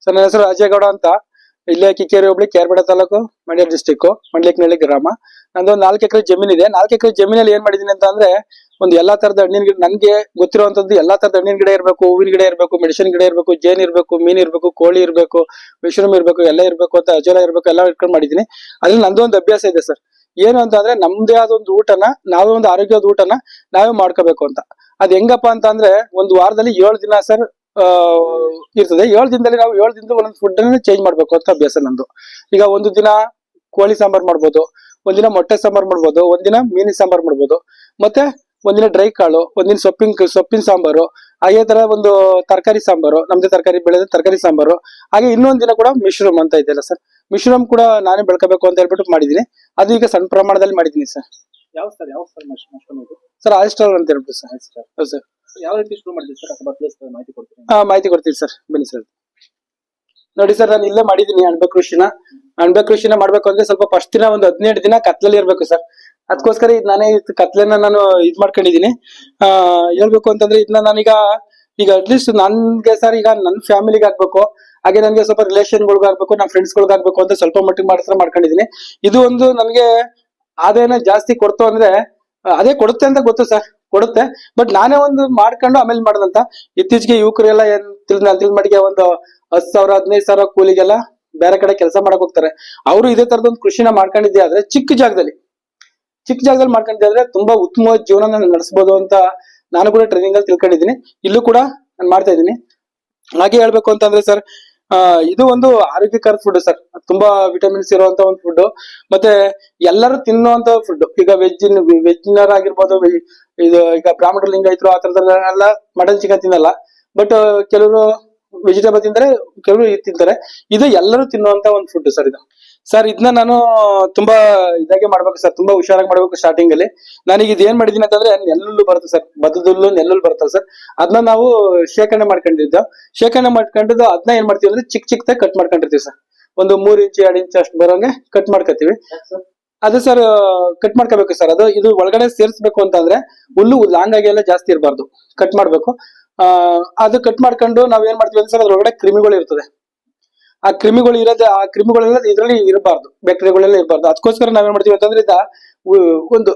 Sir ನನ್ನ ಹೆಸರು ರಾಜೇಗೌಡ ಅಂತ. ಇಲ್ಲೇ ಕಿಕ್ಕೇರಿ ಹೋಬಳಿ ಕೇರ್ಬೇಡ ತಾಲೂಕು, ಮಂಡ್ಯ ಡಿಸ್ಟಿಕ್, ಮಂಡ್ಯಕ್ನಳ್ಳಿ ಗ್ರಾಮ. ನಂದು 4 ಎಕರೆ ಜಮೀನ್ ಇದೆ. 4 ಎಕರೆ ಜಮೀನಲ್ಲಿ ಏನ್ ಮಾಡಿದೀನಿ ಅಂತ ಅಂದ್ರೆ, ಒಂದು ಎಲ್ಲಾ ತರದ ಹಣ್ಣಿನ ಗಿಡ, ನನ್ಗೆ ಗೊತ್ತಿರುವಂತದ್ದು ಎಲ್ಲಾ ತರದ ಹಣ್ಣಿನ ಗಿಡ ಇರ್ಬೇಕು, ಹೂವಿನ ಗಿಡ ಇರ್ಬೇಕು, ಮೆಡಿಸಿನ್ ಗಿಡ ಇರ್ಬೇಕು, ಜೇನ್ ಇರ್ಬೇಕು, ಮೀನ್ ಇರ್ಬೇಕು, ಕೋಳಿ ಇರ್ಬೇಕು, ಮಶ್ರೂಮ್ ಇರ್ಬೇಕು, ಎಲ್ಲ ಇರ್ಬೇಕು ಅಂತ, ಅಜೋಲ ಇರ್ಬೇಕು, ಎಲ್ಲ ಇಟ್ಕೊಂಡ್ ಮಾಡಿದೀನಿ. ಅದ್ರಲ್ಲಿ ನಂದು ಒಂದು ಅಭ್ಯಾಸ ಇದೆ ಸರ್. ಏನು ಅಂತ ಅಂದ್ರೆ, ನಮ್ದೇ ಆದ ಒಂದು ಊಟನ, ನಾವೇ ಒಂದು ಆರೋಗ್ಯದ ಊಟನ ನಾವೇ ಮಾಡ್ಕೋಬೇಕು ಅಂತ. ಅದ್ ಹೆಂಗಪ್ಪ ಅಂತ ಅಂದ್ರೆ, ಒಂದು ವಾರದಲ್ಲಿ 7 ದಿನ ಸರ್ ಇರ್ತದೆ. 7 ದಿನದಲ್ಲಿ ನಾವು 7 ದಿನದ ಒಂದೊಂದು ಫುಡ್ ಅನ್ನು ಚೇಂಜ್ ಮಾಡ್ಬೇಕು ಅಂತ ಅಭ್ಯಾಸ ನಂದು. ಈಗ ಒಂದು ದಿನ ಕೋಳಿ ಸಾಂಬಾರ್ ಮಾಡ್ಬೋದು, ಒಂದಿನ ಮೊಟ್ಟೆ ಸಾಂಬಾರ್ ಮಾಡ್ಬೋದು, ಒಂದಿನ ಮೀನಿನ ಸಾಂಬಾರ್ ಮಾಡ್ಬೋದು, ಮತ್ತೆ ಒಂದಿನ ಡ್ರೈ ಕಾಳು, ಒಂದಿನ ಸೊಪ್ಪಿನ ಸಾಂಬಾರು, ಹಾಗೆ ತರ ಒಂದು ತರಕಾರಿ ಸಾಂಬಾರು, ನಮ್ದೇ ತರಕಾರಿ ಬೆಳೆದ ತರಕಾರಿ ಸಾಂಬಾರು, ಹಾಗೆ ಇನ್ನೊಂದ್ ದಿನ ಕೂಡ ಮಿಶ್ರೂಮ್ ಅಂತ ಇದೆಯಲ್ಲ ಸರ್, ಮಿಶ್ರೂಮ್ ಕೂಡ ನಾನೇ ಬೆಳ್ಕೋಬೇಕು ಅಂತ ಹೇಳ್ಬಿಟ್ಟು ಮಾಡಿದೀನಿ. ಅದು ಈಗ ಸಣ್ಣ ಪ್ರಮಾಣದಲ್ಲಿ ಮಾಡಿದೀನಿ ಸರ್. ಯಾವ ಸರ್ ಮಶ್ರೂಮ್ ಇದು? ಸರ್ ಆಯಿಸ್ಟರ್ ಅಂತ ಹೇಳ್ಬಿಟ್ಟು ಸರ್. ಹೌದು ಸರ್. ಯಾವ ರೀತಿ ಶುರು ಮಾಡಿದ್ರಿ ಸರ್, ಅಥವಾ ಮಾಹಿತಿ ಕೊಡ್ತೀರಿ? ಮಾಹಿತಿ ಕೊಡ್ತೀವಿ ಸರ್, ಬನ್ನಿ ಸರ್. ನೋಡಿ ಸರ್, ನಾನು ಇಲ್ಲೇ ಮಾಡಿದೀನಿ ಅಣಬೆ ಕೃಷಿನ ಮಾಡ್ಬೇಕು ಅಂದ್ರೆ ಸ್ವಲ್ಪ ಫಸ್ಟ್ ದಿನ ಒಂದು 17 ದಿನ ಕತ್ಲಲ್ಲಿ ಇರ್ಬೇಕು ಸರ್. ಅದಕ್ಕೋಸ್ಕರ ನಾನೇ ಕತ್ಲೆನ ನಾನು ಇದ್ ಮಾಡ್ಕೊಂಡಿದೀನಿ. ಹೇಳ್ಬೇಕು ಅಂತಂದ್ರೆ ಇದನ್ನ ನಾನೀಗ ಅಟ್ಲೀಸ್ಟ್ ನನ್ಗೆ ಸರ್, ಈಗ ನನ್ನ ಫ್ಯಾಮಿಲಿಗೆ ಆಗ್ಬೇಕು, ಹಾಗೆ ನನ್ಗೆ ಸ್ವಲ್ಪ ರಿಲೇಷನ್ಗಳಿಗೆ ಆಗ್ಬೇಕು, ನನ್ನ ಫ್ರೆಂಡ್ಸ್ ಗಳಿಗೆ ಆಗ್ಬೇಕು ಅಂತ ಸ್ವಲ್ಪ ಮಟ್ಟಿಗೆ ಮಾತ್ರ ಮಾಡ್ಕೊಂಡಿದೀನಿ. ಇದು ಒಂದು ನನ್ಗೆ ಆದಾಯನ ಜಾಸ್ತಿ ಕೊಡ್ತು ಅಂದ್ರೆ, ಅದೇ ಕೊಡುತ್ತೆ ಅಂತ ಗೊತ್ತು ಸರ್, ಕೊಡುತ್ತೆ. ಬಟ್ ನಾನೇ ಒಂದು ಮಾಡ್ಕೊಂಡು ಆಮೇಲೆ ಮಾಡದಂತ. ಇತ್ತೀಚೆಗೆ ಯುವಕರೆಲ್ಲ ಏನ್ ತಿಳಿದ ಮಟ್ಟಿಗೆ ಒಂದು 10,000 15,000 ಕೂಲಿಗೆಲ್ಲ ಬೇರೆ ಕಡೆ ಕೆಲಸ ಮಾಡಕ್ ಹೋಗ್ತಾರೆ. ಅವರು ಇದೇ ತರದ ಒಂದು ಕೃಷಿನ ಮಾಡ್ಕೊಂಡಿದ್ದೆ ಆದ್ರೆ, ಚಿಕ್ಕ ಜಾಗದಲ್ಲಿ ಮಾಡ್ಕೊಂಡಿದ್ದೆ ಆದ್ರೆ ತುಂಬಾ ಉತ್ತಮವಾದ ಜೀವನ ನಡೆಸಬಹುದು ಅಂತ ನಾನು ಕೂಡ ಟ್ರೈನಿಂಗ್ ಅಲ್ಲಿ ತಿಳ್ಕೊಂಡಿದ್ದೀನಿ. ಇಲ್ಲೂ ಕೂಡ ನಾನು ಮಾಡ್ತಾ ಇದ್ದೀನಿ. ಹಾಗೆ ಹೇಳ್ಬೇಕು ಅಂತಂದ್ರೆ ಸರ್, ಇದು ಒಂದು ಆರೋಗ್ಯಕರ ಫುಡ್ ಸರ್. ತುಂಬಾ ವಿಟಮಿನ್ಸ್ ಇರುವಂತ ಒಂದು ಫುಡ್, ಮತ್ತೆ ಎಲ್ಲರೂ ತಿನ್ನುವಂತ ಫುಡ್. ಈಗ ವೆಜ್ನರ್ ಆಗಿರ್ಬೋದು, ಇದು ಈಗ ಬ್ರಾಹ್ಮಣ ಲಿಂಗಾಯತರು ಆ ತರದೆಲ್ಲ ಮಟನ್ ಚಿಕನ್ ತಿನ್ನಲ್ಲ. ಬಟ್ ಕೆಲವರು ವೆಜಿಟೇಬಲ್ ತಿಂತಾರೆ, ಕೆಲವರು ತಿಂತಾರೆ. ಇದು ಎಲ್ಲರೂ ತಿನ್ನುವಂತ ಒಂದು ಫುಡ್ ಸರ್ ಇದು. ಸರ್ ಇದನ್ನ ನಾನು ತುಂಬಾ ಇದಾಗೆ ಮಾಡ್ಬೇಕು ಸರ್, ತುಂಬಾ ಹುಷಾರಾಗಿ ಮಾಡ್ಬೇಕು. ಸ್ಟಾರ್ಟಿಂಗ್ ಅಲ್ಲಿ ನಾನೀಗ ಇದೇನ್ ಮಾಡಿದೀನಿ ಅಂತಂದ್ರೆ, ನೆಲ್ಲುಲ್ಲು ಬರುತ್ತೆ ಸರ್, ಬದುದುಲ್ಲು ನೆಲ್ಲುಲ್ಲು ಬರ್ತಲ್ಲ ಸರ್, ಅದನ್ನ ನಾವು ಶೇಖರಣೆ ಮಾಡ್ಕೊಂಡಿದ್ದು ಅದನ್ನ ಏನ್ ಮಾಡ್ತೀವಿ ಅಂದ್ರೆ, ಚಿಕ್ಕದಾಗಿ ಕಟ್ ಮಾಡ್ಕೊಂಡಿರ್ತೀವಿ ಸರ್. ಒಂದು 3 ಇಂಚ್ 2 ಇಂಚ್ ಅಷ್ಟು ಬರೋಂಗೆ ಕಟ್ ಮಾಡ್ಕೊತೀವಿ. ಅದು ಸರ್ ಕಟ್ ಮಾಡ್ಕೋಬೇಕು ಸರ್. ಇದು ಒಳಗಡೆ ಸೇರಿಸ್ಬೇಕು ಅಂತಂದ್ರೆ, ಹುಲ್ಲು ಲಾಂಗ್ ಆಗಿ ಎಲ್ಲ ಜಾಸ್ತಿ ಇರಬಾರ್ದು, ಕಟ್ ಮಾಡ್ಬೇಕು. ಅದು ಕಟ್ ಮಾಡ್ಕೊಂಡು ನಾವ್ ಏನ್ ಮಾಡ್ತೀವಿ ಅಂದ್ರೆ ಸರ್, ಅದ್ರೊಳಗಡೆ ಕ್ರಿಮಿಗಳು ಇರ್ತದೆ. ಆ ಕ್ರಿಮಿಗಳೆಲ್ಲ ಇದ್ರಲ್ಲಿ ಇರಬಾರ್ದು, ಬ್ಯಾಕ್ಟೀರಿಯಾಗಳೆಲ್ಲ ಇರಬಾರ್ದು. ಅದಕ್ಕೋಸ್ಕರ ನಾವೇನ್ ಮಾಡ್ತೀವಿ ಅಂತಂದ್ರೆ, ಒಂದು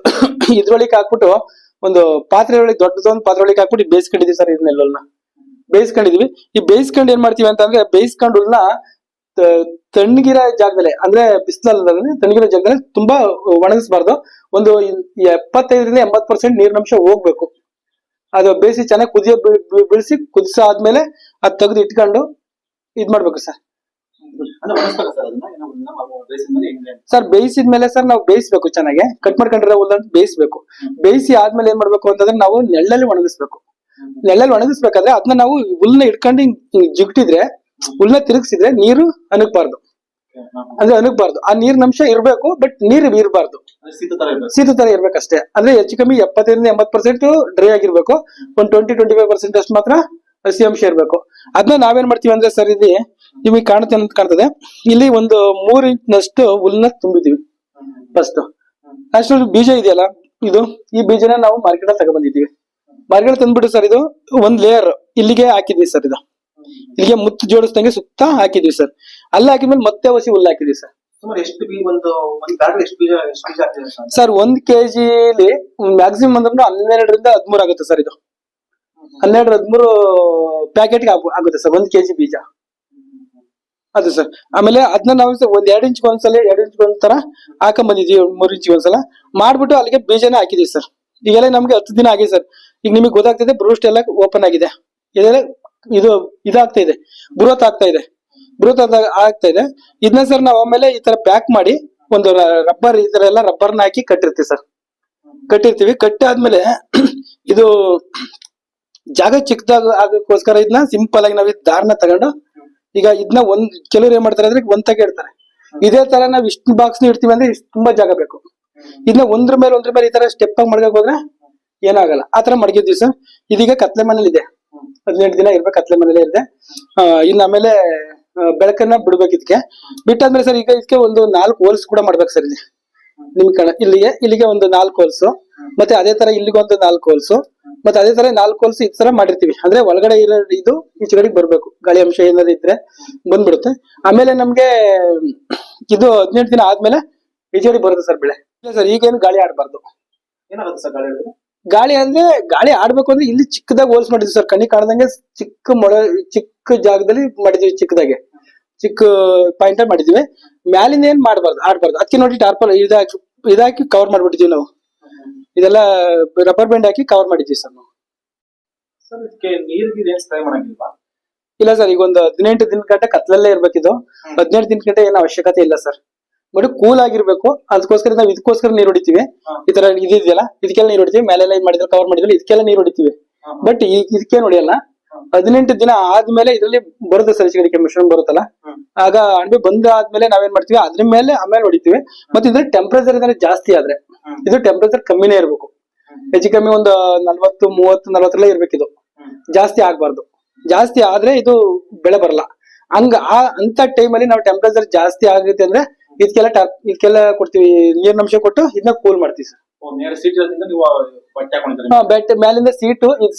ಇದ್ರೊಳಗೆ ಹಾಕ್ಬಿಟ್ಟು, ಒಂದು ಪಾತ್ರೆ ಒಳಗೆ, ದೊಡ್ಡದೊಂದು ಪಾತ್ರೆ ಒಳಗೆ ಹಾಕ್ಬಿಟ್ಟು ಬೇಯಿಸ್ಕೊಂಡಿದೀವಿ ಸರ್. ಇದನ್ನೆಲ್ಲ ಬೇಯಿಸ್ಕೊಂಡಿದೀವಿ. ಈ ಬೇಯಿಸ್ಕೊಂಡು ಏನ್ ಮಾಡ್ತೀವಿ ಅಂತಂದ್ರೆ, ಬೇಯಿಸ್ಕೊಂಡನ್ನ ತಣ್ಣಗಿರೋ ಜಾಗದಲ್ಲಿ, ಅಂದ್ರೆ ಬಿಸಿಲಲ್ಲಿ ತಣ್ಣಗಿರೋ ಜಾಗದಲ್ಲಿ ತುಂಬಾ ಒಣಗಿಸಬಾರ್ದು. ಒಂದು 75ರಿಂದ 80% ನೀರಿನಂಶ ಹೋಗ್ಬೇಕು. ಅದು ಬೇಯಿಸಿ ಚೆನ್ನಾಗಿ ಕುದಿಸಾದ್ಮೇಲೆ ಅದ್ ತೆಗೆದು ಇಟ್ಕೊಂಡು ಇದ್ ಮಾಡ್ಬೇಕು ಸರ್. ಸರ್ ಬೇಯಿಸಿದ್ಮೇಲೆ ಸರ್ ನಾವು ಬೇಯಿಸ್ಬೇಕು, ಚೆನ್ನಾಗಿ ಕಟ್ ಮಾಡ್ಕೊಂಡಿರೋ ಹುಲ್ಲನ್ನು ಬೇಯಿಸ್ಬೇಕು. ಬೇಯಿಸಿ ಆದ್ಮೇಲೆ ಏನ್ ಮಾಡ್ಬೇಕು ಅಂತಂದ್ರೆ, ನಾವು ನೆಳ್ಳಲ್ಲಿ ಒಣಗಿಸ್ಬೇಕಾದ್ರೆ ಅದನ್ನ ನಾವು ಹುಲ್ನ ಇಟ್ಕೊಂಡು ಜಿಗ್ಟಿದ್ರೆ, ಹುಲ್ನ ತಿರುಗಿಸಿದ್ರೆ ನೀರು ಅನಗಬಾರ್ದು. ಆ ನೀರಿನಂಶ ಇರ್ಬೇಕು, ಬಟ್ ನೀರು ಇರಬಾರ್ದು, ಶೀತ ತರ ಇರ್ಬೇಕಷ್ಟೇ. ಅಂದ್ರೆ ಹೆಚ್ಚು ಕಮ್ಮಿ 70ರಿಂದ 80% ಡ್ರೈ ಆಗಿರ್ಬೇಕು. ಒಂದು 20-25% ಅಷ್ಟು ಮಾತ್ರ ಹಸಿ ಅಂಶ ಇರ್ಬೇಕು. ಅದನ್ನ ನಾವೇನ್ ಮಾಡ್ತೀವಿ ಅಂದ್ರೆ ಸರ್, ಇಲ್ಲಿ ನಿಮಗೆ ಕಾಣ್ತದೆ, ಇಲ್ಲಿ ಒಂದು 3 ಇಂಚ್ನಷ್ಟು ಹುಲ್ನ ತುಂಬಿದೀವಿ ಫಸ್ಟ್. ಅಷ್ಟು ಬೀಜ ಇದೆಯಲ್ಲ, ಈ ಬೀಜನ ನಾವು ಮಾರ್ಕೆಟ್ ಅಲ್ಲಿ ತಗೊಂಡ್ಬಂದಿದ್ದೀವಿ. ಮಾರ್ಕೆಟ್ ತಂದ್ಬಿಟ್ಟು ಸರ್, ಇದು ಒಂದ್ ಲೇಯರ್ ಇಲ್ಲಿಗೆ ಹಾಕಿದ್ವಿ ಸರ್. ಇಲ್ಲಿಗೆ ಮುತ್ತು ಜೋಡಿಸ್ದಂಗೆ ಸುತ್ತ ಹಾಕಿದ್ವಿ ಸರ್. ಅಲ್ಲಿ ಹಾಕಿದ್ಮೇಲೆ ಮತ್ತೆ ಹಸಿ ಹುಲ್ಲು ಹಾಕಿದ್ವಿ ಸರ್. ಸರ್ 1 kg ಮ್ಯಾಕ್ಸಿಮಮ್ ಅಂದ್ರೆ 12ರಿಂದ 13 ಆಗುತ್ತೆ ಸರ್. ಇದು 12-13 ಪ್ಯಾಕೆಟ್ ಆಗುತ್ತೆ ಸರ್ 1 kg ಬೀಜ. ಅದು ಸರ್. ಆಮೇಲೆ ಅದನ್ನ ನಾವು ಒಂದ್ 2 ಇಂಚ್ ಒಂದ್ಸಲ 2 ಇಂಚ್ ಒಂದ್ತರ ಹಾಕೊಂಡ್ ಬಂದಿದೀವಿ, 3 ಇಂಚ್ ಒಂದ್ಸಲ ಮಾಡ್ಬಿಟ್ಟು ಅಲ್ಲಿಗೆ ಬೀಜನ ಹಾಕಿದೀವಿ ಸರ್. ಈಗೆಲ್ಲ ನಮ್ಗೆ 10 ದಿನ ಆಗಿದೆ ಸರ್. ಈಗ ನಿಮಗೆ ಗೊತ್ತಾಗ್ತಿದೆ, ಬ್ರೂಸ್ಟ್ ಎಲ್ಲ ಓಪನ್ ಆಗಿದೆ, ಇದಾಗ್ತಾ ಇದೆ, ಬೃಹತ್ ಆಗ್ತಾ ಇದೆ. ಇದನ್ನ ಸರ್ ನಾವು ಆಮೇಲೆ ಈ ತರ ಪ್ಯಾಕ್ ಮಾಡಿ ಒಂದು ರಬ್ಬರ್, ಈ ತರ ಎಲ್ಲ ರಬ್ಬರ್ನ ಹಾಕಿ ಕಟ್ಟಿರ್ತೀವಿ ಸರ್. ಕಟ್ಟಾದ್ಮೇಲೆ ಇದು ಜಾಗ ಚಿಕ್ಕದಾಗ ಅದಕ್ಕೋಸ್ಕರ ಇದನ್ನ ಸಿಂಪಲ್ ಆಗಿ ನಾವು ದಾರನ ತಗೊಂಡು, ಈಗ ಇದನ್ನ ಕೆಲವ್ರು ಏನ್ ಮಾಡ್ತಾರೆ ಅಂದ್ರೆ ಒಂದ್ ಇಡ್ತಾರೆ. ಇದೇ ತರ ನಾವ್ ಇಷ್ಟು ಬಾಕ್ಸ್ ಇಡ್ತೀವಿ ಅಂದ್ರೆ ತುಂಬಾ ಜಾಗ ಬೇಕು. ಇದನ್ನ ಒಂದ್ರ ಮೇಲೆ ಈ ತರ ಸ್ಟೆಪ್ ಆಗಿ ಮಡ್ಗಕ್ ಹೋದ್ರೆ ಏನಾಗಲ್ಲ. ಆತರ ಮಡಗಿದ್ವಿ ಸರ್. ಇದೀಗ ಕತ್ಲೆ ಮನೇಲಿ ಇದೆ, 18 ದಿನ ಇರ್ಬೇಕು, ಕತ್ಲೆ ಮನೇಲೆ ಇದೆ. ಇನ್ನು ಆಮೇಲೆ ಬೆಳಕನ್ನ ಬಿಡ್ಬೇಕು. ಬಿಟ್ಟಾದ್ಮೇಲೆ ಸರ್, ಈಗ ಇದಕ್ಕೆ ಒಂದು 4 ಹೋಲ್ಸ್ ಕೂಡ ಮಾಡ್ಬೇಕು ಸರ್. ಇಲ್ಲಿ ನಿಮ್ ಇಲ್ಲಿಗೆ ಒಂದು 4 ಹೋಲ್ಸ್, ಮತ್ತೆ ಅದೇ ತರ ಇಲ್ಲಿಗೊಂದು 4 ಹೋಲ್ಸ್, ಮತ್ತೆ ಅದೇ ತರ 4 ಹೋಲ್ಸ್ ಈ ತರ ಮಾಡಿರ್ತೀವಿ. ಅಂದ್ರೆ ಒಳಗಡೆ ಇರೋ ಇದು ಈಚೆಗಡೆಗೆ ಬರ್ಬೇಕು, ಗಾಳಿ ಅಂಶ ಏನಾದ್ರು ಇದ್ರೆ ಬಂದ್ಬಿಡುತ್ತೆ. ಆಮೇಲೆ ನಮ್ಗೆ ಇದು 18 ದಿನ ಆದ್ಮೇಲೆ ಈಚೆಗಡೆ ಬರುತ್ತೆ ಸರ್ ಬೆಳೆ. ಇಲ್ಲ ಸರ್, ಈಗೇನು ಗಾಳಿ ಆಡಬಾರ್ದು. ಏನಾಗುತ್ತೆ ಸರ್ ಗಾಳಿ ಹಿಡಿದ್ರೆ? ಗಾಳಿ ಅಂದ್ರೆ ಗಾಳಿ ಆಡ್ಬೇಕು ಅಂದ್ರೆ ಇಲ್ಲಿ ಚಿಕ್ಕದಾಗಿ ಹೋಲ್ಸ್ ಮಾಡಿದ್ವಿ ಸರ್, ಕಣ್ಣಿಗೆ ಕಾಣದಂಗೆ ಚಿಕ್ಕ ಜಾಗದಲ್ಲಿ ಮಾಡಿದ್ವಿ, ಚಿಕ್ಕ ಪಾಯಿಂಟ್ ಮಾಡಿದ್ವಿ. ಮ್ಯಾಲಿಂದ ಏನ್ ಆಡ್ಬಾರ್ದು. ಅದಕ್ಕೆ ನೋಡಿ ಟಾರ್ಪಲ್ ಇದಾಕಿ ಕವರ್ ಮಾಡ್ಬಿಟ್ಟಿದೀವಿ ನಾವು. ಇದೆಲ್ಲ ರಬ್ಬರ್ ಬ್ಯಾಂಡ್ ಹಾಕಿ ಕವರ್ ಮಾಡಿದ್ವಿ ಸರ್ ನಾವು. ಸರ್ ಇದಕ್ಕೆ ನೀರಿಗೆ ಏನ್ ಸ್ಪ್ರೇ ಮಾಡಂಗಿಲ್ವಾ? ಇಲ್ಲ ಸರ್, ಈಗ ಒಂದು 18 ದಿನ ಗಂಟೆ ಕತ್ಲಲ್ಲೇ ಇರ್ಬೇಕಿದು. 18 ದಿನ ಗಂಟೆ ಏನು ಅವಶ್ಯಕತೆ ಇಲ್ಲ ಸರ್. ಬಟ್ ಕೂಲ್ ಆಗಿರ್ಬೇಕು, ಅದಕ್ಕೋಸ್ಕರ ನಾವು ಇದಕ್ಕೋಸ್ಕರ ನೀರು ಹೊಡಿತೀವಿ. ಈ ತರ ಇದೆಯಲ್ಲ, ಇದಕ್ಕೆಲ್ಲ ನೀರು ಹೊಡಿತೀವಿ. ಮೇಲೆಲ್ಲ ಏನ್ ಮಾಡಿದ್ರೆ ಕವರ್ ಮಾಡಿದ್ವಿ, ಇದಕ್ಕೆಲ್ಲ ನೀರು ಹೊಡಿತೀವಿ. ಬಟ್ ಇದಕ್ಕೆ ಹೊಡಿಯಲ್ಲ. 18 ದಿನ ಆದ್ಮೇಲೆ ಇದರಲ್ಲಿ ಬರುತ್ತೆ ಸರ್, ಈಚೆಗಡೆ ಮಿಶ್ರಣ ಬರುತ್ತಲ್ಲ, ಆಗ ಅಣಬೆ ಬಂದಾದ್ಮೇಲೆ ನಾವೇನ್ ಮಾಡ್ತೀವಿ, ಅದ್ರ ಮೇಲೆ ಆಮೇಲೆ ಹೊಡಿತೀವಿ. ಮತ್ತೆ ಇದ್ರ ಟೆಂಪರೇಚರ್ ಏನಾದ್ರೆ ಜಾಸ್ತಿ ಆದ್ರೆ, ಇದು ಟೆಂಪರೇಚರ್ ಕಮ್ಮಿನೇ ಇರ್ಬೇಕು. ಹೆಚ್ಚು ಕಮ್ಮಿ ಒಂದು 40, 30, 40 ಇರ್ಬೇಕಿದು. ಜಾಸ್ತಿ ಆಗ್ಬಾರ್ದು. ಜಾಸ್ತಿ ಆದ್ರೆ ಇದು ಬೆಳೆ ಬರಲ್ಲ. ಅಂತ ಟೈಮಲ್ಲಿ ನಾವು ಟೆಂಪರೇಚರ್ ಜಾಸ್ತಿ ಆಗುತ್ತೆ ಅಂದ್ರೆ ಇದಕ್ಕೆಲ್ಲ ಕೊಡ್ತೀವಿ, ನೀರಿನಂಶ ಕೊಟ್ಟು ಇದನ್ನ ಕೂಲ್ ಮಾಡ್ತೀವಿ ಸರ್. ನೀವು ಬಟ್ಟೆ ಹಾಕೊಂಡಿದ್ದೀರಾ? ಬೆಟ್ಟ ಮೇಲಿಂದ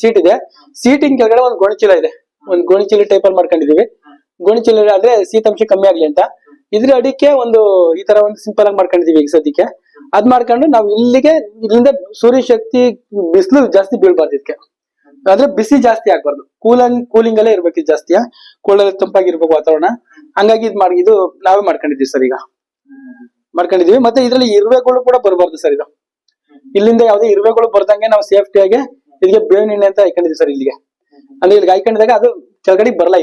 ಸೀಟ್ ಇದೆ. ಸೀಟಿಂಗ್ ಕೆಳಗಡೆ ಒಂದು ಗೋಣಿಚೀಲ ಇದೆ, ಒಂದು ಗೋಣಿಚೀಲ ಟೈಪ್ ಅಲ್ಲಿ ಮಾಡ್ಕೊಂಡಿದೀವಿ. ಗೋಣಿಚೀಲ ಆದ್ರೆ ಶೀತಾಂಶ ಕಮ್ಮಿ ಆಗ್ಲಿ ಅಂತ ಇದ್ರ ಅಡಿಕೆ ಒಂದು ಈ ತರ ಒಂದು ಸಿಂಪಲ್ ಆಗಿ ಮಾಡ್ಕೊಂಡಿದೀವಿ ಈಗ ಸದ್ಯಕ್ಕೆ. ಅದ್ ಮಾಡ್ಕೊಂಡು ನಾವು ಇಲ್ಲಿಂದ ಸೂರ್ಯ ಶಕ್ತಿ ಬಿಸಿಲು ಜಾಸ್ತಿ ಬೀಳ್ಬಾರ್ದು ಇದಕ್ಕೆ. ಆದ್ರೆ ಬಿಸಿ ಜಾಸ್ತಿ ಆಗ್ಬಾರ್ದು, ಕೂಲಿಂಗ್ ಅಲ್ಲೇ ಇರ್ಬೇಕು ಜಾಸ್ತಿ. ಕೂಲಲ್ಲಿ ತಂಪಾಗಿರ್ಬೇಕು ವಾತಾವರಣ. ಹಂಗಾಗಿ ಇದು ನಾವೇ ಮಾಡ್ಕೊಂಡಿದೀವಿ ಸರ್, ಈಗ ಮಾಡ್ಕೊಂಡಿದೀವಿ. ಮತ್ತೆ ಇದ್ರಲ್ಲಿ ಇರುವೆಗಳು ಕೂಡ ಬರಬಾರ್ದು ಸರ್. ಇದು ಇಲ್ಲಿಂದ ಯಾವ್ದೇ ಇರುವೆಗಳು ಬರ್ದಂಗೆ ನಾವು ಸೇಫ್ಟಿಯಾಗಿ ಇದಕ್ಕೆ ಬೇವಿನ ಎಣ್ಣೆ ಅಂತ ಹಾಕೊಂಡಿದೀವಿ ಸರ್ ಇಲ್ಲಿಗೆ. ಅಂದ್ರೆ ಇಲ್ಲಿಗೆ ಹಾಕೊಂಡಿದಾಗ ಅದು ಕೆಳಗಡೆ ಬರಲ್ಲ,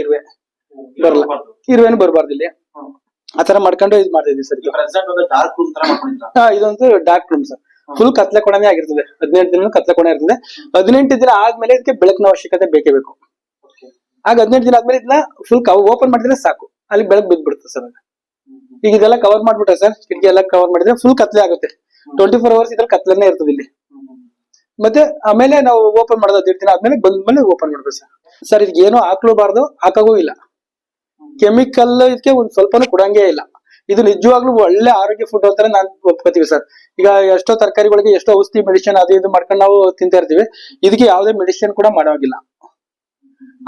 ಇರುವೆನು ಬರಬಾರ್ದು ಇಲ್ಲಿ. ಆತರ ಮಾಡ್ಕೊಂಡು ಇದು ಮಾಡ್ತಿದ್ವಿ ಸರ್. ಇದೊಂದು ಡಾರ್ಕ್ ರೂಮ್ ಸರ್, ಫುಲ್ ಕತ್ಲೆ ಕೋಣೆ ಆಗಿರ್ತದೆ. 18 ದಿನ ಕತ್ಲೆ ಕೋಣೆ ಇರ್ತದೆ. 18 ದಿನ ಆದ್ಮೇಲೆ ಇದಕ್ಕೆ ಬೆಳಕಿನ ಅವಶ್ಯಕತೆ ಬೇಕೇ ಬೇಕು. ಆಗ 18 ದಿನ ಆದ್ಮೇಲೆ ಇದನ್ನ ಫುಲ್ ಓಪನ್ ಮಾಡಿದ್ರೆ ಸಾಕು, ಅಲ್ಲಿ ಬೆಳಕು ಬಿದ್ಬಿಡುತ್ತೆ ಸರ್. ಈಗ ಇದೆಲ್ಲ ಕವರ್ ಮಾಡ್ಬಿಟ್ರೆ ಸರ್, ಕಿಟಕಿ ಎಲ್ಲ ಕವರ್ ಮಾಡಿದ್ರೆ ಫುಲ್ ಕತ್ಲೆ ಆಗುತ್ತೆ. 24 hours ಇದ್ರಲ್ಲಿ ಕತ್ಲೆನೇ ಇರ್ತದೆ ಇಲ್ಲಿ. ಮತ್ತೆ ಆಮೇಲೆ ನಾವು ಓಪನ್ ಮಾಡೋದು 18 ದಿನ ಆದ್ಮೇಲೆ ಬಂದ್ಮೇಲೆ ಓಪನ್ ಮಾಡ್ಬೇಕು ಸರ್. ಸರ್ ಇದಕ್ಕೆ ಏನೋ ಹಾಕ್ಲೂಬಾರ್ದು, ಹಾಕಾಗೂ ಇಲ್ಲ. ಕೆಮಿಕಲ್ ಇದಕ್ಕೆ ಒಂದ್ ಸ್ವಲ್ಪನೂ ಕೊಡಂಗೇ ಇಲ್ಲ. ಇದು ನಿಜವಾಗ್ಲೂ ಒಳ್ಳೆ ಆರೋಗ್ಯ ಫುಡ್ ಅಂತಾನೆ ನಾನ್ ಒಪ್ಕೋತೀವಿ ಸರ್. ಈಗ ಎಷ್ಟೋ ತರಕಾರಿಗಳಿಗೆ ಎಷ್ಟೋ ಔಷಧಿ ಮೆಡಿಸಿನ್ ಅದು ಇದು ಮಾಡ್ಕೊಂಡು ನಾವು ತಿಂತಾ ಇರ್ತೀವಿ. ಇದಕ್ಕೆ ಯಾವುದೇ ಮೆಡಿಸಿನ್ ಕೂಡ ಮಾಡೋಗಿಲ್ಲ.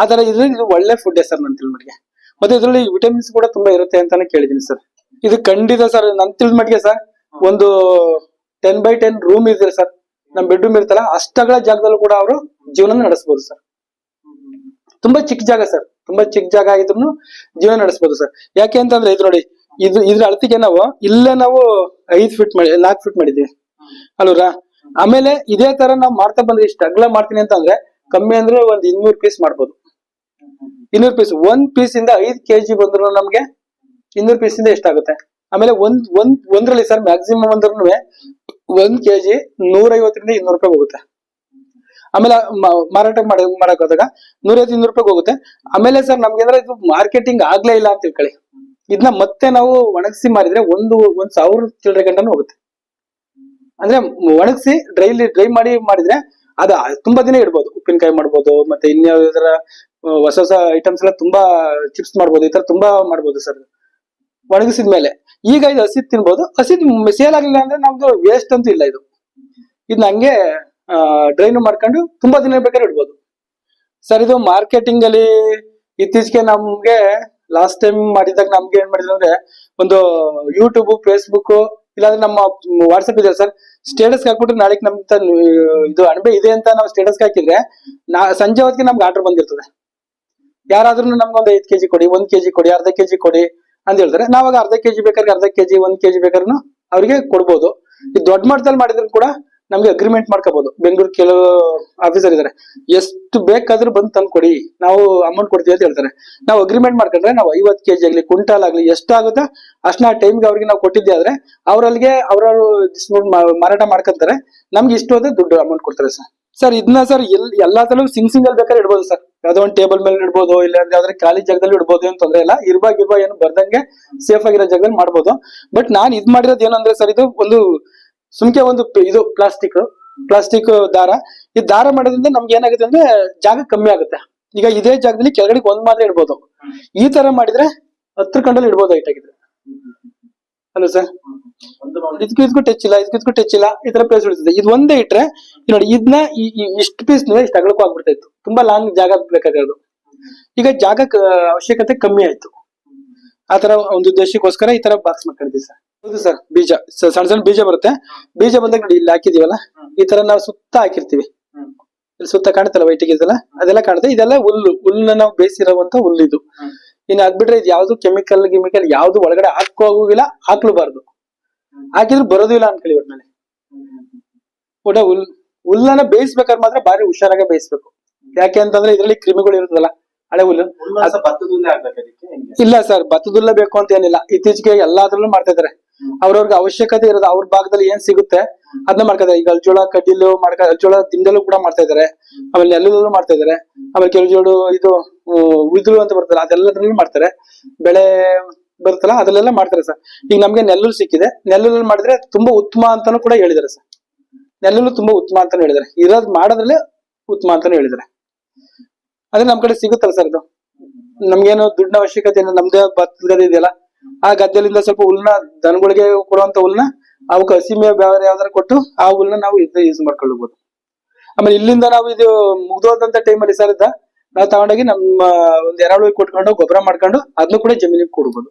ಆತರ ಇದು ಒಳ್ಳೆ ಫುಡ್ ಸರ್ ನನ್ ತಿಳಿದ್ಮಟ್ಟಿಗೆ. ಮತ್ತೆ ಇದರಲ್ಲಿ ವಿಟಮಿನ್ಸ್ ಕೂಡ ತುಂಬಾ ಇರುತ್ತೆ ಅಂತಾನೆ ಕೇಳಿದೀನಿ ಸರ್. ಇದು ಖಂಡಿತ ಸರ್ ನನ್ ತಿಳಿದ್ಮಟ್ಟಿಗೆ ಸರ್, ಒಂದು 10x10 ರೂಮ್ ಇದೆ ಸರ್, ನಮ್ ಬೆಡ್ರೂಮ್ ಇರ್ತಲ್ಲ ಅಷ್ಟಗಳ ಜಾಗದಲ್ಲೂ ಕೂಡ ಅವರು ಜೀವನ ನಡೆಸಬಹುದು ಸರ್. ತುಂಬಾ ಚಿಕ್ಕ ಜಾಗ ಸರ್, ತುಂಬಾ ಚಿಕ್ಕ ಜಾಗ ಆಗಿದ್ರು ಜೀವನ ನಡೆಸಬಹುದು ಸರ್. ಯಾಕೆ ಅಂತಂದ್ರೆ ಇದು ನೋಡಿ, ಇದ್ರ ಅಳತಿಗೆ ನಾವು 5 ಫೀಟ್ 4 ಫೀಟ್ ಮಾಡಿದೀವಿ ಅಲ್ವರಾ. ಆಮೇಲೆ ಇದೇ ತರ ನಾವ್ ಮಾಡ್ತಾ ಬಂದ್ರೆ ಇಷ್ಟ ಅಗಲ ಮಾಡ್ತೀನಿ ಅಂತಂದ್ರೆ ಕಮ್ಮಿ ಅಂದ್ರೆ ಒಂದ್ 200 ಪೀಸ್ ಮಾಡ್ಬೋದು. 200 ಪೀಸ್, 1 ಪೀಸ್ ಇಂದ 5 kg ಬಂದ್ರು ನಮ್ಗೆ 200 ಪೀಸ್ ಇಂದ ಎಷ್ಟಾಗುತ್ತೆ. ಆಮೇಲೆ ಒಂದ್ರಲ್ಲಿ ಸರ್ ಮ್ಯಾಕ್ಸಿಮಮ್ ಅಂದ್ರೂ 1 kg 150 ರಿಂದ 200 ರೂಪಾಯಿ ಹೋಗುತ್ತೆ. ಆಮೇಲೆ ಮಾರಾಟ ಮಾಡಕ್ ಹೋದಾಗ 150-200 ರೂಪಾಯಿ ಹೋಗುತ್ತೆ. ಆಮೇಲೆ ಸರ್ ನಮ್ಗೆ ಅಂದ್ರೆ ಇದು ಮಾರ್ಕೆಟಿಂಗ್ ಆಗ್ಲೇ ಇಲ್ಲ ಅಂತ ತಿಳ್ಕೊಳ್ಳಿ, ಇದನ್ನ ಮತ್ತೆ ನಾವು ಒಣಗಿಸಿ ಮಾರಿದ್ರೆ 1,000 ಚಿಲ್ಲರೆ ಗಂಟನೂ ಹೋಗುತ್ತೆ. ಅಂದ್ರೆ ಒಣಗಿಸಿ ಡ್ರೈ ಮಾಡಿದ್ರೆ ಅದು ತುಂಬಾ ದಿನ ಇಡ್ಬೋದು. ಉಪ್ಪಿನಕಾಯಿ ಮಾಡ್ಬೋದು, ಮತ್ತೆ ಇನ್ಯಾವ್ದಾರ ಹೊಸ ಐಟಮ್ಸ್ ಎಲ್ಲ ತುಂಬಾ ಚಿಪ್ಸ್ ಮಾಡ್ಬೋದು, ಈ ತರ ತುಂಬಾ ಮಾಡ್ಬೋದು ಸರ್ ಒಣಗಿಸಿದ್ಮೇಲೆ. ಈಗ ಇದು ಹಸಿದ್ ತಿನ್ಬೋದು. ಹಸಿದ್ ಸೇಲ್ ಆಗಿಲ್ಲ ಅಂದ್ರೆ ನಮ್ದು ವೇಸ್ಟ್ ಅಂತೂ ಇಲ್ಲ. ಇದನ್ನ ಹಂಗೆ ಡ್ರೈನು ಮಾಡ್ಕೊಂಡು ತುಂಬಾ ದಿನ ಬೇಕಾದ್ರೆ ಇಡ್ಬೋದು ಸರ್. ಇದು ಮಾರ್ಕೆಟಿಂಗ್ ಅಲ್ಲಿ ಇತ್ತೀಚೆಗೆ ನಮ್ಗೆ ಲಾಸ್ಟ್ ಟೈಮ್ ಮಾಡಿದಾಗ ನಮ್ಗೆ ಏನ್ ಮಾಡಿದ್ರು ಅಂದ್ರೆ, ಒಂದು ಯೂಟ್ಯೂಬ್, ಫೇಸ್ಬುಕ್ ಇಲ್ಲಾಂದ್ರೆ ನಮ್ಮ ವಾಟ್ಸ್ಆಪ್ ಇದೆ ಸರ್, ಸ್ಟೇಟಸ್ ಹಾಕ್ಬಿಟ್ರೆ ನಾಳೆಗೆ ನಮ್ ಇದು ಅಣಬೆ ಇದೆ ಅಂತ ನಾವು ಸ್ಟೇಟಸ್ ಹಾಕಿದ್ರೆ ಸಂಜೆ ಹೊತ್ತಿಗೆ ನಮ್ಗೆ ಆರ್ಡರ್ ಬಂದಿರ್ತದೆ. ಯಾರಾದ್ರೂ ನಮ್ಗೊಂದು 5 kg ಕೊಡಿ, 1 kg ಕೊಡಿ, ಅರ್ಧ kg ಕೊಡಿ ಅಂತ ಹೇಳ್ತಾರೆ. ನಾವಾಗ ಅರ್ಧ kg ಬೇಕಾದ್ರೆ ಅರ್ಧ kg, 1 kg ಬೇಕಾದ್ರೂ ಅವ್ರಿಗೆ ಕೊಡ್ಬೋದು. ಈ ದೊಡ್ಡ ಮಟ್ಟದಲ್ಲಿ ಮಾಡಿದ್ರು ಕೂಡ ನಮ್ಗೆ ಅಗ್ರಿಮೆಂಟ್ ಮಾಡ್ಕೋಬಹುದು. ಬೆಂಗಳೂರು ಕೆಲವು ಆಫೀಸರ್ ಇದಾರೆ, ಎಷ್ಟು ಬೇಕಾದ್ರೂ ಬಂದು ತಂದು ಕೊಡಿ, ನಾವು ಅಮೌಂಟ್ ಕೊಡ್ತೀವಿ ಅಂತ ಹೇಳ್ತಾರೆ. ನಾವು ಅಗ್ರಿಮೆಂಟ್ ಮಾಡ್ಕೊಂಡ್ರೆ ನಾವು 50 kg ಆಗ್ಲಿ, ಕ್ವಿಂಟಾಲ್ ಆಗ್ಲಿ ಎಷ್ಟಾಗುತ್ತೆ ಅಷ್ಟನ್ನ ಟೈಮ್ಗೆ ಅವ್ರಿಗೆ ನಾವು ಕೊಟ್ಟಿದ್ದೆ ಆದ್ರೆ ಅವರು ಮಾರಾಟ ಮಾಡ್ಕೊಂತಾರೆ. ನಮ್ಗೆ ಇಷ್ಟು ಅಂತ ದುಡ್ಡು ಅಮೌಂಟ್ ಕೊಡ್ತಾರೆ ಸರ್. ಸರ್ ಇದನ್ನ ಸರ್ ಎಲ್ಲಾ ತರ ಸಿಂಗಲ್ ಬೇಕಾದ್ರೆ ಇಡ್ಬೋದು ಸರ್. ಯಾವ್ದೋ ಒಂದು ಟೇಬಲ್ ಮೇಲೆ ಇಡ್ಬೋದು, ಇಲ್ಲ ಯಾವ್ದಾದ್ರು ಖಾಲಿ ಜಾಗದಲ್ಲಿ ಇಡ್ಬೋದು, ಏನ್ ತೊಂದ್ರೆ ಇಲ್ಲ. ಇರ್ಬಾಗ ಏನು ಬರ್ದಂಗೆ ಸೇಫ್ ಆಗಿರೋ ಜಾಗದಲ್ಲಿ ಮಾಡ್ಬೋದು. ಬಟ್ ನಾನ್ ಇದ್ ಮಾಡಿರೋದು ಏನಂದ್ರೆ ಸರ್, ಇದು ಒಂದು ಸುಮ್ಕೆ ಒಂದು ಇದು ಪ್ಲಾಸ್ಟಿಕ್ ದಾರ. ಈ ದಾರ ಮಾಡೋದ್ರಿಂದ ನಮ್ಗೆ ಏನಾಗುತ್ತೆ ಅಂದ್ರೆ ಜಾಗ ಕಮ್ಮಿ ಆಗುತ್ತೆ. ಈಗ ಇದೇ ಜಾಗದಲ್ಲಿ ಕೆಳಗಡೆ ಒಂದ್ ಮಾತ್ರ ಇಡ್ಬೋದು. ಈ ತರ ಮಾಡಿದ್ರೆ 10 ಕಂಡಲ್ಲಿ ಇಡ್ಬೋದು ಹೈಟ್ ಆಗಿದ್ರೆ. ಅಲ್ವಾ ಸರ್? ಒಂದು ನೋಡಿ ಇದಕ್ಕೂ ಟಚ್ ಇಲ್ಲ, ಇದಕ್ಕೂ ಟಚ್ ಇಲ್ಲ, ಈ ತರ ಪ್ಲೇಸ್ ಉಳಿತದೆ. ಇದು ಒಂದೇ ಇಟ್ರೆ ಈಗ ನೋಡಿ ಇದನ್ನ ಇಷ್ಟು ಪೀಸ್ ಇಷ್ಟು ಅಗಲಕ್ಕೂ ಆಗ್ಬಿಡ್ತಾ ಇತ್ತು. ತುಂಬಾ ಲಾಂಗ್ ಜಾಗ ಬೇಕಾಗೋದು. ಈಗ ಜಾಗ ಅವಶ್ಯಕತೆ ಕಮ್ಮಿ ಆಯ್ತು. ಆತರ ಒಂದು ಉದ್ದೇಶಕ್ಕೋಸ್ಕರ ಈ ತರ ಬಾಕ್ಸ್ ಮಾಡ್ಕೊಂಡಿದ್ದೀವಿ ಸರ್. ಹೌದು ಸರ್, ಬೀಜ ಸಣ್ಣ ಸಣ್ಣ ಬೀಜ ಬರುತ್ತೆ. ಬೀಜ ಬಂದಾಗ ನೋಡಿ ಇಲ್ಲಿ ಹಾಕಿದೀವಲ್ಲ, ಈ ತರ ನಾವು ಸುತ್ತ ಹಾಕಿರ್ತೀವಿ. ಇಲ್ಲಿ ಸುತ್ತ ಕಾಣುತ್ತಲ್ಲ ವೈಟ್ ಇದೆಲ್ಲ, ಅದೆಲ್ಲ ಕಾಣುತ್ತೆ. ಇದೆಲ್ಲ ಹುಲ್ಲನ್ನ ನಾವು ಬೇಯಿಸಿರುವಂತ ಹುಲ್ಲು ಇದು. ಇನ್ನು ಅದ್ಬಿಟ್ರೆ ಇದು ಯಾವ್ದು ಕೆಮಿಕಲ್ ಯಾವ್ದು ಒಳಗಡೆ ಹಾಕೋಗಿಲ್ಲ, ಹಾಕ್ಲೂಬಾರ್ದು. ಹಾಕಿದ್ರು ಬರೋದು ಇಲ್ಲ ಅನ್ಕೊಳ್ಳಿ. ಒಟ್ನಲ್ಲಿ ಒಟ್ಟ ಹುಲ್ಲನ್ನ ಬೇಯಿಸ್ಬೇಕಾದ್ರೆ ಮಾತ್ರ ಬಾರಿ ಹುಷಾರಾಗಿ ಬೇಯಿಸ್ಬೇಕು. ಯಾಕೆ ಅಂತಂದ್ರೆ ಇದ್ರಲ್ಲಿ ಕ್ರಿಮಿಗಳು ಇರುತ್ತಲ್ಲ, ಹಳೆ ಹುಲ್ಲು. ಭತ್ತದಲ್ಲೇ ಆಗ್ಬೇಕು ಅದಕ್ಕೆ ಹೆಂಗೆ? ಇಲ್ಲ ಸರ್, ಭತ್ತದುಲ್ಲ ಬೇಕು ಅಂತ ಏನಿಲ್ಲ. ಇತ್ತೀಚೆಗೆ ಎಲ್ಲಾದ್ರಲ್ಲೂ ಮಾಡ್ತಾ ಇದಾರೆ. ಅವ್ರವ್ರಿಗೆ ಅವಶ್ಯಕತೆ ಇರೋದು, ಅವ್ರ ಭಾಗದಲ್ಲಿ ಏನ್ ಸಿಗುತ್ತೆ ಅದನ್ನ ಮಾಡ್ತಾರೆ. ಈಗ ಅಲ್ಜೋಳ ಕಡ್ಡಿಲು ಅಲ್ಜೋಳ ದಿಂಡಲು ಕೂಡ ಮಾಡ್ತಾ ಇದಾರೆ. ಆಮೇಲೆ ನೆಲ್ಲಲ್ಲೂ ಮಾಡ್ತಾ ಇದಾರೆ. ಆಮೇಲೆ ಕೆಲವು ಜೋಡು ಇದು ಉಯ್ದಲು ಅಂತ ಬರ್ತಲ್ಲ, ಅದೆಲ್ಲದ್ರಲ್ಲೂ ಮಾಡ್ತಾರೆ. ಬೆಳೆ ಬರುತ್ತಲ್ಲ ಅದ್ರಲ್ಲೆಲ್ಲ ಮಾಡ್ತಾರೆ ಸರ್. ಈಗ ನಮ್ಗೆ ನೆಲ್ಲೂರು ಸಿಕ್ಕಿದೆ. ನೆಲ್ಲೂರು ಮಾಡಿದ್ರೆ ತುಂಬಾ ಉತ್ತಮ ಅಂತಾನು ಕೂಡ ಹೇಳಿದಾರೆ ಸರ್. ನೆಲ್ಲೂರು ತುಂಬಾ ಉತ್ತಮ ಅಂತಾನು ಹೇಳಿದಾರೆ. ಇರೋದ್ ಮಾಡೋದ್ರಲ್ಲೇ ಉತ್ತಮ ಅಂತಾನು ಹೇಳಿದಾರೆ. ಅದೇ ನಮ್ ಕಡೆ ಸಿಗುತ್ತಲ್ಲ ಸರ್ ಅದು. ನಮ್ಗೇನು ದುಡ್ಡಿನ ಅವಶ್ಯಕತೆ ಇಲ್ಲ. ನಮ್ದೇ ಭತ್ತದ ಗದ್ದೆ ಇದೆಯಲ್ಲ, ಆ ಗದ್ದೆಲಿಂದ ಸ್ವಲ್ಪ ಹುಲ್ನ ದನಗಳಿಗೆ ಕೊಡುವಂತ ಹುಲ್ನ ಅವಕ್ಕೆ ಹಸಿಮೆ ಬೇರೆ ಯಾವ್ದಾರ ಕೊಟ್ಟು ಆ ಹುಲ್ನ ನಾವು ಯೂಸ್ ಮಾಡ್ಕೊಳ್ಬಹುದು. ಆಮೇಲೆ ಇಲ್ಲಿಂದ ನಾವು ಇದು ಮುಗ್ದೋದಂತ ಟೈಮಲ್ಲಿ ಸರ್ ಇದ್ದ ನಾವು ತಗೊಂಡೋಗಿ ನಮ್ಮ ಒಂದ್ ಎರೆಹುಳು ಕೊಟ್ಕೊಂಡು ಗೊಬ್ಬರ ಮಾಡ್ಕೊಂಡು ಅದನ್ನು ಕೂಡ ಜಮೀನಿಗೆ ಕೊಡ್ಬೋದು.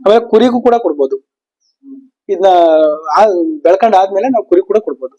ಆಮೇಲೆ ಕುರಿಗೂ ಕೂಡ ಕೊಡ್ಬೋದು. ಇದನ್ನ ಬೆಳ್ಕೊಂಡ್ ಆದ್ಮೇಲೆ ನಾವು ಕುರಿ ಕೂಡ ಕೊಡ್ಬೋದು.